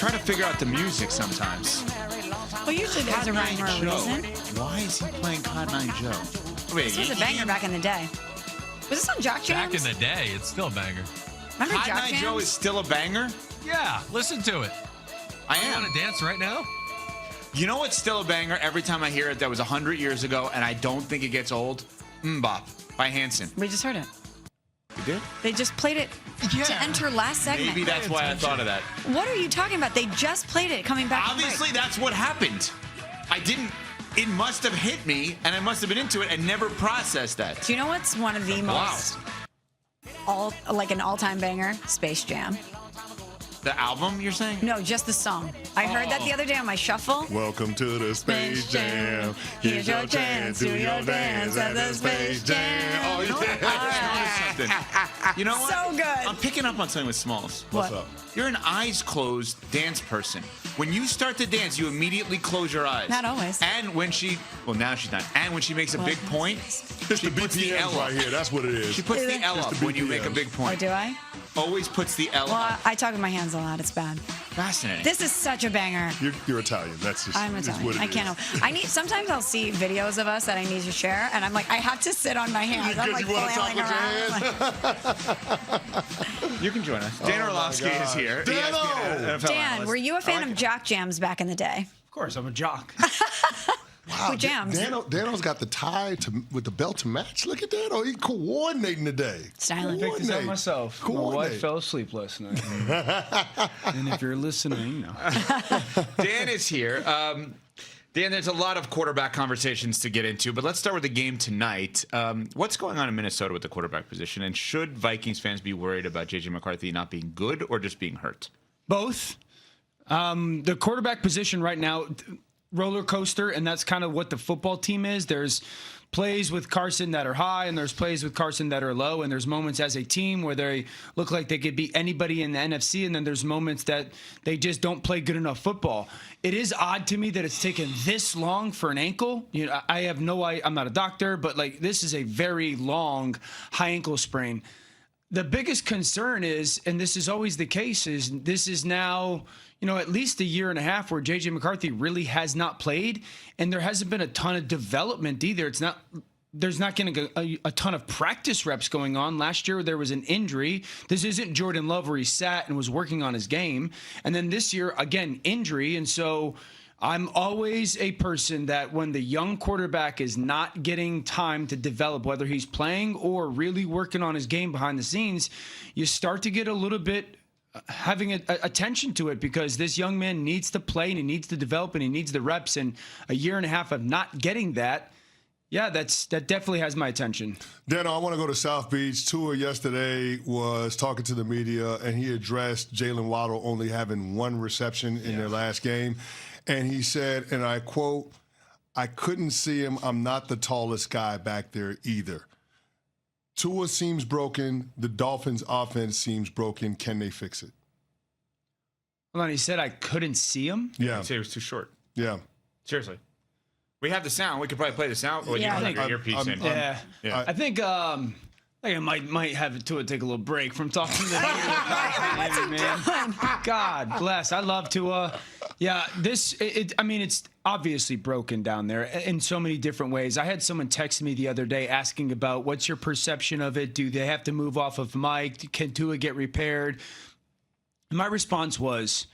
try to figure out the music sometimes. Well, usually there's a rhyme or a reason. Why is he playing Cotton Eye Joe? Wait, This was a banger back in the day. Was this on Jock Jams? Back in the day, it's still a banger. Remember Cotton Jock Eye Jams? Joe is still a banger? Yeah, listen to it. I You am. want to dance right now? You know what's still a banger? Every time I hear it, that was 100 years ago, and I don't think it gets old. Mbop by Hanson. We just heard it. You did? They just played it to enter last segment. Maybe that's why I thought of that. What are you talking about? They just played it coming back. from break. Obviously, that's what happened. It must have hit me, and I must have been into it and never processed that. Do you know what's one of the most an all-time banger? Space Jam. The album, you're saying? No, just the song. I heard that the other day on my shuffle. Welcome to the Space Jam. Here's your chance, do your dance at the Space Jam. Oh, You know what? yeah. I just noticed something. You know what? So good. I'm picking up on something with Smalls. What's What? up? You're an eyes closed dance person. When you start to dance, you immediately close your eyes. Not always. And when now she's not. And when she makes a big point, It's she the puts the L BPMs up. right here. That's what it is. She puts Is the it? L It's up the when you make a BPMs. big Oh, point. do I? Always puts the L Well, up. I talk with my hands a lot. It's bad. Fascinating. This is such a banger. You're Italian. That's just. I'm it's Italian. what it I can't is. help. Sometimes I'll see videos of us that I need to share, and I'm like, I have to sit on my hands. I'm Because like you want to talk flailing with your around. hands. You can join us. Dan Oh, my Orlovsky is gosh. here. Dano! ESPN NFL Dan, analyst. were you a fan I like of Jock Jams back in the day? Of course, I'm a jock. Wow, Who jams? Dano's got the tie with the belt to match. Look at Dano. He's coordinating today. Styling. Picked this out Coordinate. myself. My Coordinate. wife fell asleep last night. And if you're listening, no. Dan is here. Dan, there's a lot of quarterback conversations to get into, but let's start with the game tonight. What's going on in Minnesota with the quarterback position, and should Vikings fans be worried about J.J. McCarthy not being good or just being hurt? Both. The quarterback position right now, roller coaster, and that's kind of what the football team is. There's plays with Carson that are high, and there's plays with Carson that are low, and there's moments as a team where they look like they could beat anybody in the NFC, and then there's moments that they just don't play good enough football. It is odd to me that it's taken this long for an ankle. You know, I have no idea. I'm not a doctor, but like this is a very long high ankle sprain. The biggest concern is, and this is always the case, is this is now, at least a year and a half where J.J. McCarthy really has not played, and there hasn't been a ton of development either. There's not going to be a ton of practice reps going on. Last year, there was an injury. This isn't Jordan Love where he sat and was working on his game. And then this year, again, injury. And so I'm always a person that when the young quarterback is not getting time to develop, whether he's playing or really working on his game behind the scenes, you start to get a little bit having attention to it, because this young man needs to play and he needs to develop and he needs the reps, and a year and a half of not getting that. Yeah, that definitely has my attention. Dano, I want to go to South Beach. Tua yesterday was talking to the media, and he addressed Jalen Waddle only having one reception in their last game. And he said, and I quote, "I couldn't see him. I'm not the tallest guy back there either. Tua seems broken. The Dolphins' offense seems broken. Can they fix it?" Hold on, he said I couldn't see him? Yeah. I'd say it was too short. Yeah. Seriously. We have the sound. We could probably play the sound. Well, Yeah. you I don't have your earpiece in. Yeah. I think I might have it to take a little break from talking to the maybe, man. God bless. I love Tua. Yeah, it's obviously broken down there in so many different ways. I had someone text me the other day asking about what's your perception of it? Do they have to move off of Mike? Can Tua get repaired? My response was,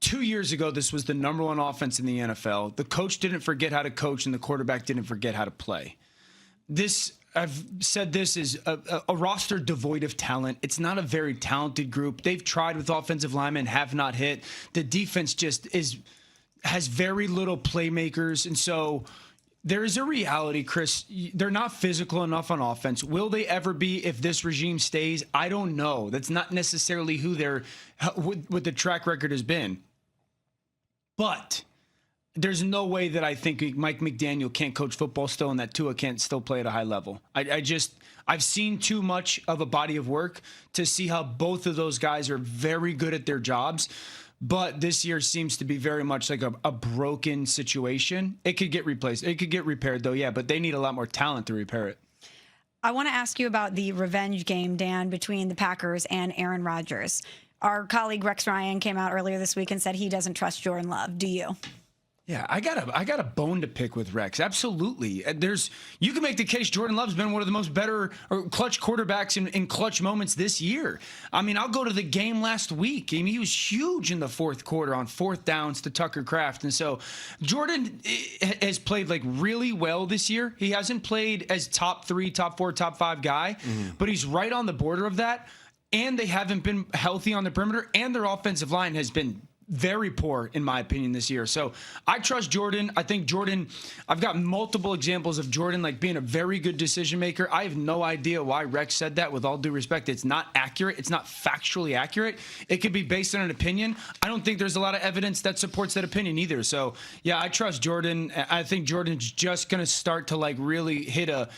2 years ago, this was the number one offense in the NFL. The coach didn't forget how to coach, and the quarterback didn't forget how to play. I've said this is a roster devoid of talent. It's not a very talented group. They've tried with offensive linemen, have not hit. The defense just has very little playmakers. And so there is a reality, Chris. They're not physical enough on offense. Will they ever be if this regime stays? I don't know. That's not necessarily who what the track record has been. But there's no way that I think Mike McDaniel can't coach football still and that Tua can't still play at a high level. I've seen too much of a body of work to see how both of those guys are very good at their jobs. But this year seems to be very much like a broken situation. It could get replaced. It could get repaired, though, yeah, but they need a lot more talent to repair it. I want to ask you about the revenge game, Dan, between the Packers and Aaron Rodgers. Our colleague Rex Ryan came out earlier this week and said he doesn't trust Jordan Love. Do you? Yeah, I got a bone to pick with Rex. Absolutely. You can make the case Jordan Love's been one of the most better or clutch quarterbacks in clutch moments this year. I mean, I'll go to the game last week. I mean, he was huge in the fourth quarter on fourth downs to Tucker Kraft. And so Jordan has played like really well this year. He hasn't played as top 3, top 4, top 5 guy, but he's right on the border of that. And they haven't been healthy on the perimeter, and their offensive line has been very poor, in my opinion, this year. So I trust Jordan. I think Jordan, I've got multiple examples of Jordan like being a very good decision maker. I have no idea why Rex said that. With all due respect, it's not accurate. It's not factually accurate. It could be based on an opinion. I don't think there's a lot of evidence that supports that opinion either. So yeah, I trust Jordan. I think Jordan's just going to start to like really hit a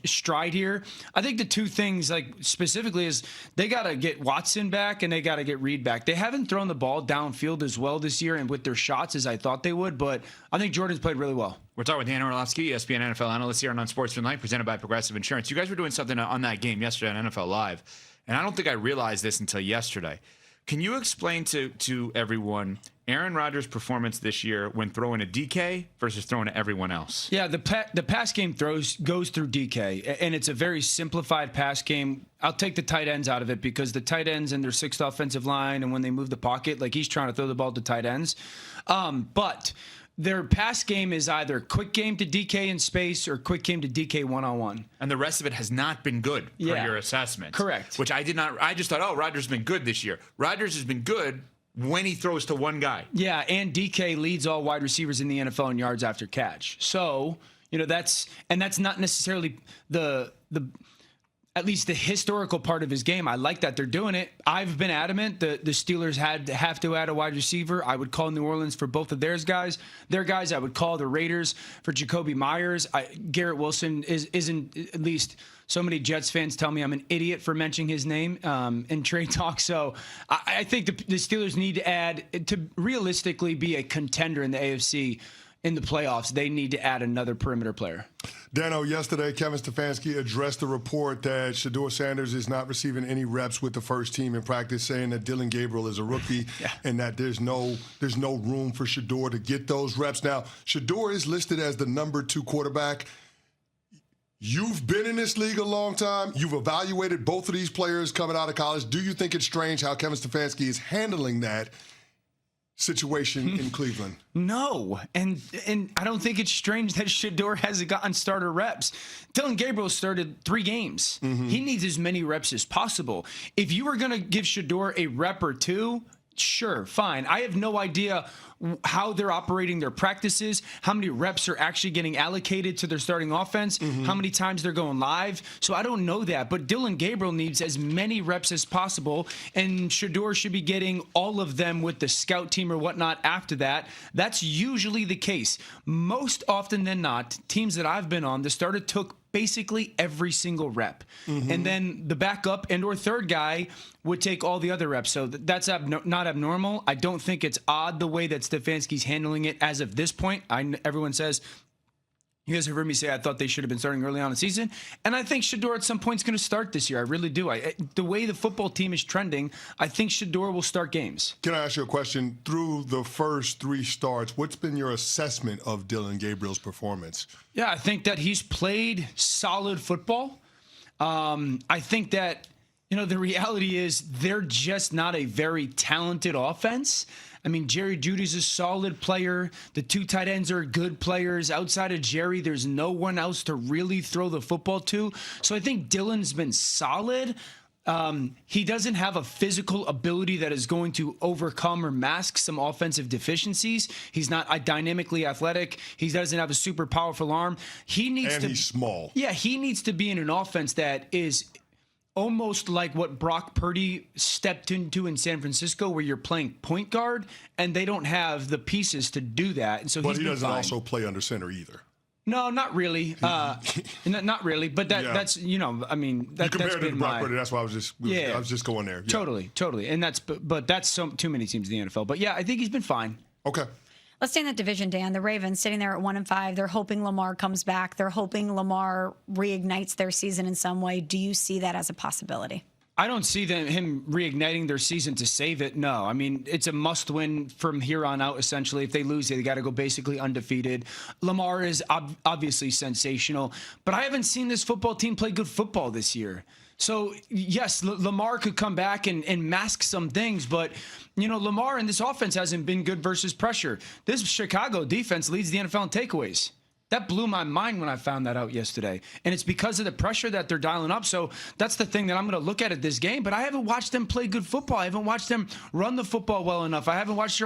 stride here. I think the two things like specifically is they got to get Watson back and they got to get Reed back. They haven't thrown the ball downfield as well this year and with their shots as I thought they would, but I think Jordan's played really well. We're talking with Dan Orlovsky, ESPN NFL analyst here on Sports Tonight, presented by Progressive Insurance. You guys were doing something on that game yesterday on NFL Live, and I don't think I realized this until yesterday. Can you explain to everyone Aaron Rodgers' performance this year when throwing a DK versus throwing to everyone else? Yeah, the pass game goes through DK, and it's a very simplified pass game. I'll take the tight ends out of it because the tight ends and their sixth offensive line, and when they move the pocket, like he's trying to throw the ball to tight ends. But their pass game is either quick game to DK in space or quick game to DK one-on-one. And the rest of it has not been good per your assessment. Correct. Which I did not. I just thought, oh, Rodgers has been good this year. Rodgers has been good when he throws to one guy. Yeah, and DK leads all wide receivers in the NFL in yards after catch. So, that's not necessarily the at least the historical part of his game. I like that they're doing it. I've been adamant the Steelers have to add a wide receiver. I would call New Orleans for both of their guys. I would call the Raiders for Jacoby Myers. Garrett Wilson isn't, at least so many Jets fans tell me I'm an idiot for mentioning his name in trade talk. So I think the Steelers need to add, to realistically be a contender in the AFC in the playoffs, they need to add another perimeter player. Dano, yesterday, Kevin Stefanski addressed the report that Shedeur Sanders is not receiving any reps with the first team in practice, saying that Dylan Gabriel is a rookie and that there's no room for Shedeur to get those reps. Now, Shedeur is listed as the number 2 quarterback. You've been in this league a long time. You've evaluated both of these players coming out of college. Do you think it's strange how Kevin Stefanski is handling that situation in Cleveland? No, and I don't think it's strange that Shedeur hasn't gotten starter reps. Dylan Gabriel started 3 games. He needs as many reps as possible. If you were going to give Shedeur a rep or 2, sure, fine. I have no idea how they're operating their practices, how many reps are actually getting allocated to their starting offense, how many times they're going live. So I don't know that. But Dylan Gabriel needs as many reps as possible, and Shedeur should be getting all of them with the scout team or whatnot after that. That's usually the case. Most often than not, teams that I've been on, the starter took basically every single rep. And then the backup and or third guy would take all the other reps. So that's not abnormal. I don't think it's odd the way that Stefanski's handling it as of this point. Everyone says, you guys have heard me say I thought they should have been starting early on in the season. And I think Shedeur at some point is going to start this year. I really do. The way the football team is trending, I think Shedeur will start games. Can I ask you a question? Through the first 3 starts, what's been your assessment of Dylan Gabriel's performance? Yeah, I think that he's played solid football. I think that, the reality is they're just not a very talented offense. I mean, Jerry Jeudy's a solid player. The 2 tight ends are good players. Outside of Jerry, there's no one else to really throw the football to. So I think Dylan's been solid. He doesn't have a physical ability that is going to overcome or mask some offensive deficiencies. He's not dynamically athletic. He doesn't have a super powerful arm. He's small. Yeah, he needs to be in an offense that is almost like what Brock Purdy stepped into in San Francisco, where you're playing point guard, and they don't have the pieces to do that. And so but he doesn't also play under center either. No, not really. Not really. But that's you compared that's it been to Brock Purdy. That's why I was just going there. Yeah. Totally. And that's too many teams in the NFL. But yeah, I think he's been fine. Okay. Let's stay in that division, Dan. The Ravens sitting there at 1-5. They're hoping Lamar comes back. They're hoping Lamar reignites their season in some way. Do you see that as a possibility? I don't see him reigniting their season to save it. No, I mean, it's a must-win from here on out, essentially. If they lose, they got to go basically undefeated. Lamar is obviously sensational, but I haven't seen this football team play good football this year. So, yes, Lamar could come back and mask some things, but, Lamar in this offense hasn't been good versus pressure. This Chicago defense leads the NFL in takeaways. That blew my mind when I found that out yesterday. And it's because of the pressure that they're dialing up. So that's the thing that I'm going to look at this game. But I haven't watched them play good football. I haven't watched them run the football well enough. I haven't watched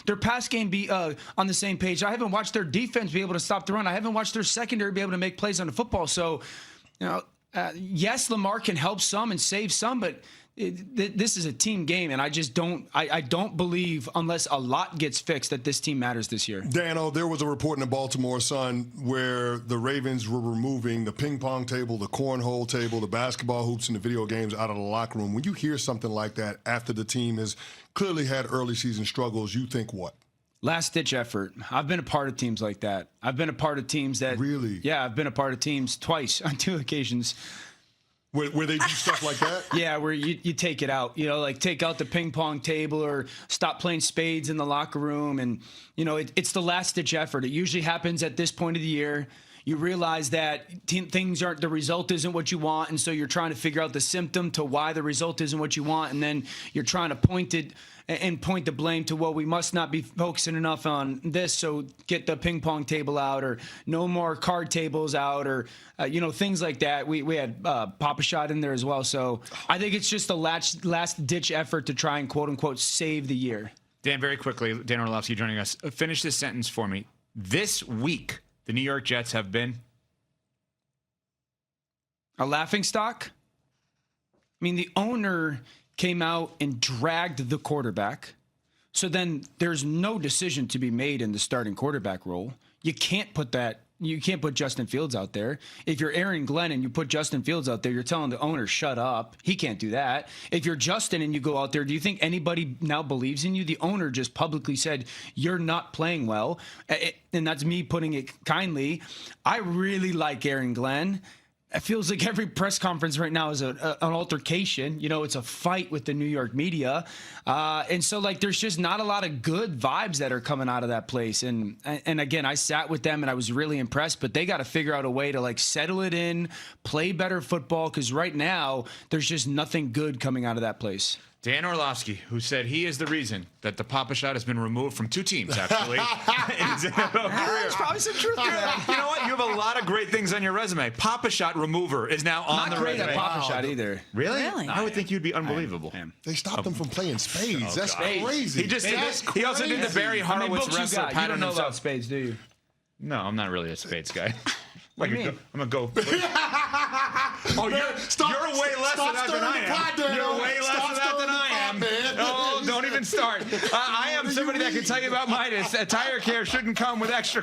their pass game be on the same page. I haven't watched their defense be able to stop the run. I haven't watched their secondary be able to make plays on the football. So, yes, Lamar can help some and save some, but this is a team game, and I just don't believe, unless a lot gets fixed, that this team matters this year. Dano, there was a report in the Baltimore Sun where the Ravens were removing the ping pong table, the cornhole table, the basketball hoops, and the video games out of the locker room. When you hear something like that after the team has clearly had early season struggles, you think what? Last-ditch effort. I've been a part of teams like that. I've been a part of teams that... Really? Yeah, I've been a part of teams twice on 2 occasions. Where they do stuff like that? Yeah, where you take it out, like take out the ping pong table or stop playing spades in the locker room. And, it's the last-ditch effort. It usually happens at this point of the year. You realize that the result isn't what you want, and so you're trying to figure out the symptom to why the result isn't what you want, and then you're trying to point the blame to, well, we must not be focusing enough on this, so get the ping pong table out, or no more card tables out, or things like that. We had Papa Shot in there as well, so I think it's just a last ditch effort to try and quote unquote save the year. Dan, very quickly, Dan Orlovsky joining us. Finish this sentence for me. This week, the New York Jets have been a laughingstock. I mean, the owner came out and dragged the quarterback. So then there's no decision to be made in the starting quarterback role. You can't put Justin Fields out there. If you're Aaron Glenn and you put Justin Fields out there, you're telling the owner, shut up. He can't do that. If you're Justin and you go out there, do you think anybody now believes in you? The owner just publicly said, you're not playing well. And that's me putting it kindly. I really like Aaron Glenn. It feels like every press conference right now is an altercation. It's a fight with the New York media. And so, there's just not a lot of good vibes that are coming out of that place. And again, I sat with them and I was really impressed, but they got to figure out a way to, settle it in, play better football, because right now there's just nothing good coming out of that place. Dan Orlovsky, who said he is the reason that the Papa Shot has been removed from 2 teams, actually. There's probably some truth to that. You know what? You have a lot of great things on your resume. Papa Shot remover is now on the Not great resume. at Papa Shot either. Really? Really? I would think you'd be unbelievable. They stopped him from playing spades. That's crazy. He also did the Barry Horowitz wrestler You pattern don't know himself. about spades, do you? No, I'm not really a spades guy. What do you mean? I'm going to go. Oh, you're way less than that than I am. You're way less than that than I am. Oh, don't even start. I am somebody that can tell you about Midas. Tire care shouldn't come with extra